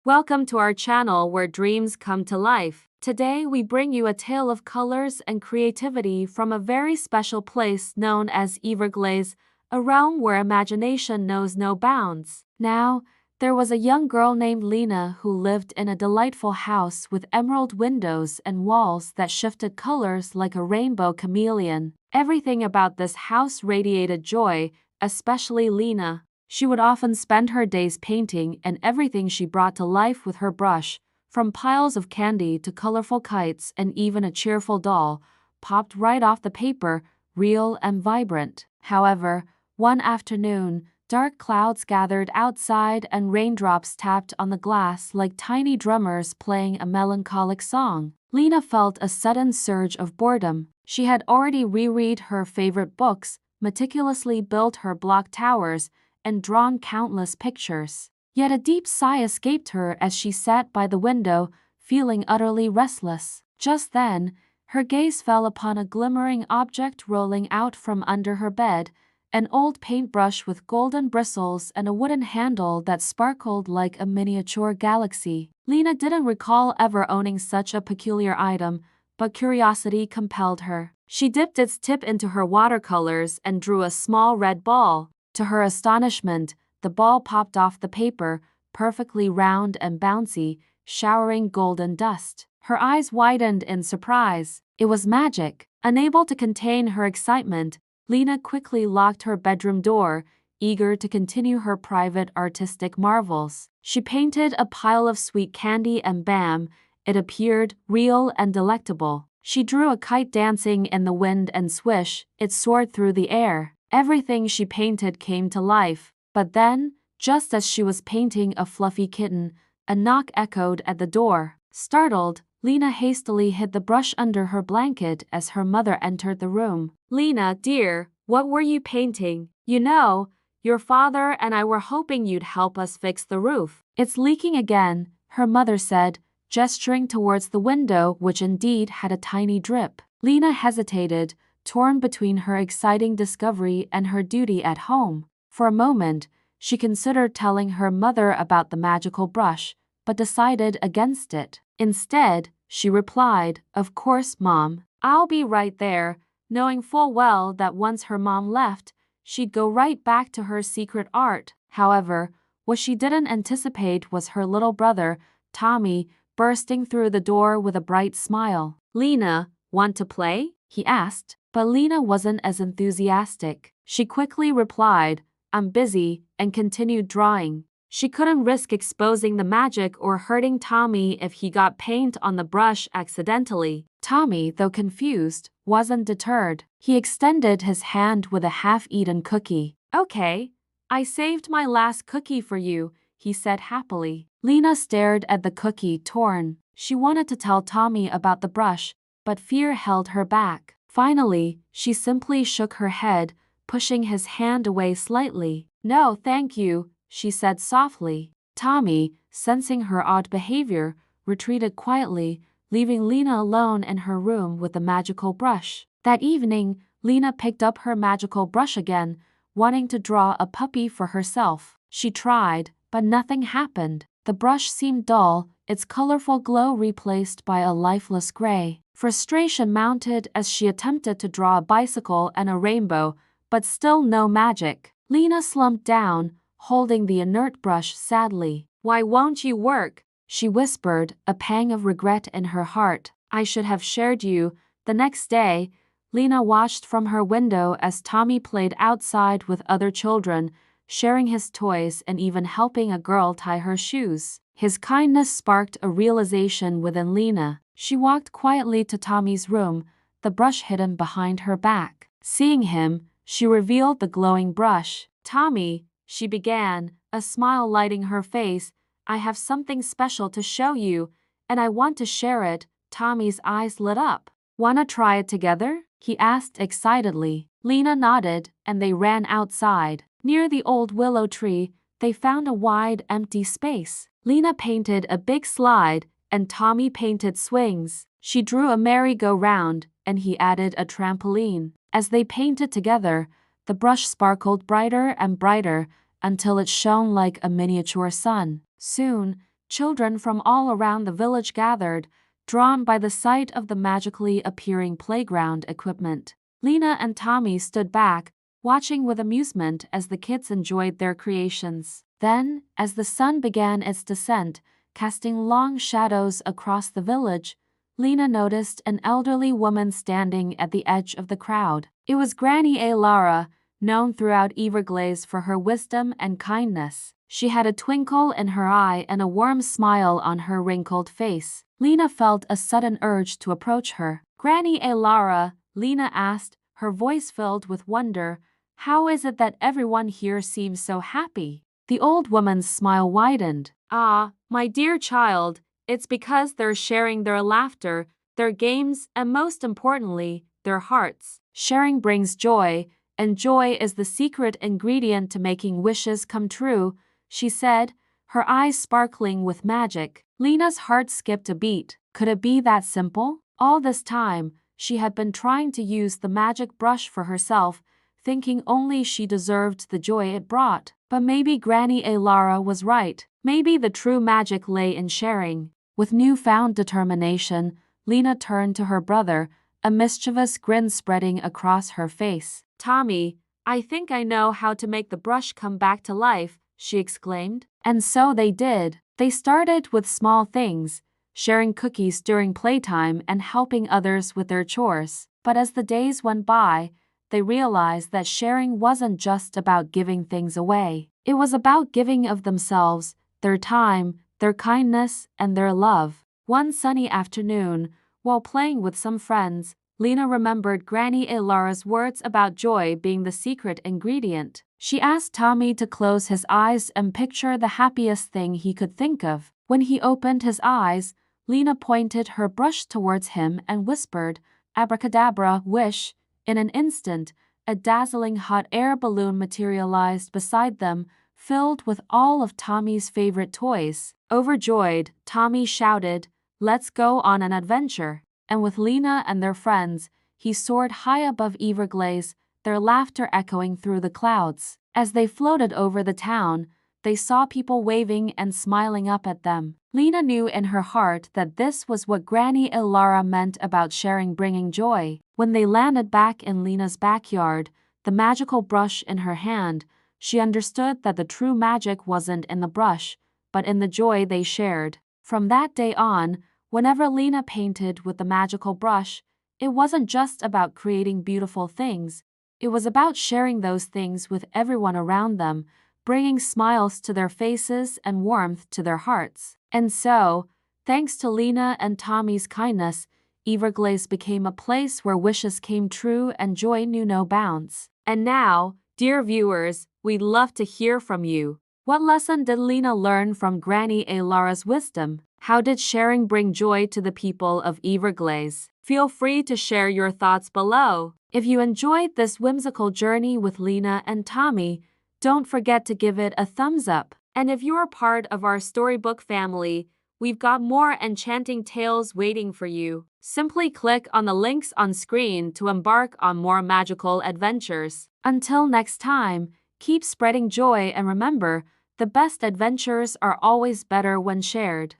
Welcome to our channel where dreams come to life. Today we bring you a tale of colors and creativity from a very special place known as Everglades, a realm where imagination knows no bounds. Now, there was a young girl named Lena who lived in a delightful house with emerald windows and walls that shifted colors like a rainbow chameleon. Everything about this house radiated joy, especially Lena. She would often spend her days painting, and everything she brought to life with her brush, from piles of candy to colorful kites and even a cheerful doll, popped right off the paper, real and vibrant. However, one afternoon, dark clouds gathered outside and raindrops tapped on the glass like tiny drummers playing a melancholic song. Lena felt a sudden surge of boredom. She had already reread her favorite books, meticulously built her block towers, and drawn countless pictures. Yet a deep sigh escaped her as she sat by the window, feeling utterly restless. Just then, her gaze fell upon a glimmering object rolling out from under her bed, an old paintbrush with golden bristles and a wooden handle that sparkled like a miniature galaxy. Lena didn't recall ever owning such a peculiar item, but curiosity compelled her. She dipped its tip into her watercolors and drew a small red ball. To her astonishment, the ball popped off the paper, perfectly round and bouncy, showering golden dust. Her eyes widened in surprise. It was magic. Unable to contain her excitement, Lena quickly locked her bedroom door, eager to continue her private artistic marvels. She painted a pile of sweet candy and bam, it appeared real and delectable. She drew a kite dancing in the wind and swish, it soared through the air. Everything she painted came to life, but then, just as she was painting a fluffy kitten, a knock echoed at the door. Startled, Lena hastily hid the brush under her blanket as her mother entered the room. "Lena, dear, what were you painting? You know, your father and I were hoping you'd help us fix the roof." "It's leaking again," her mother said, gesturing towards the window which indeed had a tiny drip. Lena hesitated, torn between her exciting discovery and her duty at home. For a moment, she considered telling her mother about the magical brush, but decided against it. Instead, she replied, "Of course, Mom. I'll be right there," knowing full well that once her mom left, she'd go right back to her secret art. However, what she didn't anticipate was her little brother, Tommy, bursting through the door with a bright smile. "Lena, want to play?" he asked. But Lena wasn't as enthusiastic. She quickly replied, "I'm busy," and continued drawing. She couldn't risk exposing the magic or hurting Tommy if he got paint on the brush accidentally. Tommy, though confused, wasn't deterred. He extended his hand with a half-eaten cookie. "Okay, I saved my last cookie for you," he said happily. Lena stared at the cookie, torn. She wanted to tell Tommy about the brush, but fear held her back. Finally, she simply shook her head, pushing his hand away slightly. "No, thank you," she said softly. Tommy, sensing her odd behavior, retreated quietly, leaving Lena alone in her room with the magical brush. That evening, Lena picked up her magical brush again, wanting to draw a puppy for herself. She tried, but nothing happened. The brush seemed dull, its colorful glow replaced by a lifeless gray. Frustration mounted as she attempted to draw a bicycle and a rainbow, but still no magic. Lena slumped down, holding the inert brush sadly. "Why won't you work?" she whispered, a pang of regret in her heart. "I should have shared you." The next day, Lena watched from her window as Tommy played outside with other children, sharing his toys and even helping a girl tie her shoes. His kindness sparked a realization within Lena. She walked quietly to Tommy's room, the brush hidden behind her back. Seeing him, she revealed the glowing brush. "Tommy," she began, a smile lighting her face, "I have something special to show you, and I want to share it." Tommy's eyes lit up. "Wanna try it together?" he asked excitedly. Lena nodded, and they ran outside. Near the old willow tree, they found a wide, empty space. Lena painted a big slide, and Tommy painted swings. She drew a merry-go-round, and he added a trampoline. As they painted together, the brush sparkled brighter and brighter until it shone like a miniature sun. Soon, children from all around the village gathered, drawn by the sight of the magically appearing playground equipment. Lena and Tommy stood back, watching with amusement as the kids enjoyed their creations. Then, as the sun began its descent, casting long shadows across the village, Lena noticed an elderly woman standing at the edge of the crowd. It was Granny Lara, known throughout Everglades for her wisdom and kindness. She had a twinkle in her eye and a warm smile on her wrinkled face. Lena felt a sudden urge to approach her. "Granny Lara," Lena asked, her voice filled with wonder, "how is it that everyone here seems so happy?" The old woman's smile widened. "Ah, my dear child, it's because they're sharing their laughter, their games, and most importantly, their hearts. Sharing brings joy, and joy is the secret ingredient to making wishes come true," she said, her eyes sparkling with magic. Lena's heart skipped a beat. Could it be that simple? All this time, she had been trying to use the magic brush for herself, thinking only she deserved the joy it brought. But maybe Granny Lara was right. Maybe the true magic lay in sharing. With newfound determination, Lena turned to her brother, a mischievous grin spreading across her face. "Tommy, I think I know how to make the brush come back to life," she exclaimed. And so they did. They started with small things, sharing cookies during playtime and helping others with their chores. But as the days went by, they realized that sharing wasn't just about giving things away. It was about giving of themselves, their time, their kindness, and their love. One sunny afternoon, while playing with some friends, Lena remembered Granny Lara's words about joy being the secret ingredient. She asked Tommy to close his eyes and picture the happiest thing he could think of. When he opened his eyes, Lena pointed her brush towards him and whispered, "Abracadabra, wish." In an instant, a dazzling hot air balloon materialized beside them, filled with all of Tommy's favorite toys. Overjoyed, Tommy shouted, "Let's go on an adventure." And with Lena and their friends, he soared high above Everglades, their laughter echoing through the clouds. As they floated over the town, they saw people waving and smiling up at them. Lena knew in her heart that this was what Granny Lara meant about sharing bringing joy. When they landed back in Lena's backyard, the magical brush in her hand, she understood that the true magic wasn't in the brush, but in the joy they shared. From that day on, whenever Lena painted with the magical brush, it wasn't just about creating beautiful things, it was about sharing those things with everyone around them, bringing smiles to their faces and warmth to their hearts. And so, thanks to Lena and Tommy's kindness, Everglades became a place where wishes came true and joy knew no bounds. And now, dear viewers, we'd love to hear from you. What lesson did Lena learn from Granny Lara's wisdom? How did sharing bring joy to the people of Everglades? Feel free to share your thoughts below. If you enjoyed this whimsical journey with Lena and Tommy, don't forget to give it a thumbs up. And if you're part of our storybook family, we've got more enchanting tales waiting for you. Simply click on the links on screen to embark on more magical adventures. Until next time, keep spreading joy and remember, the best adventures are always better when shared.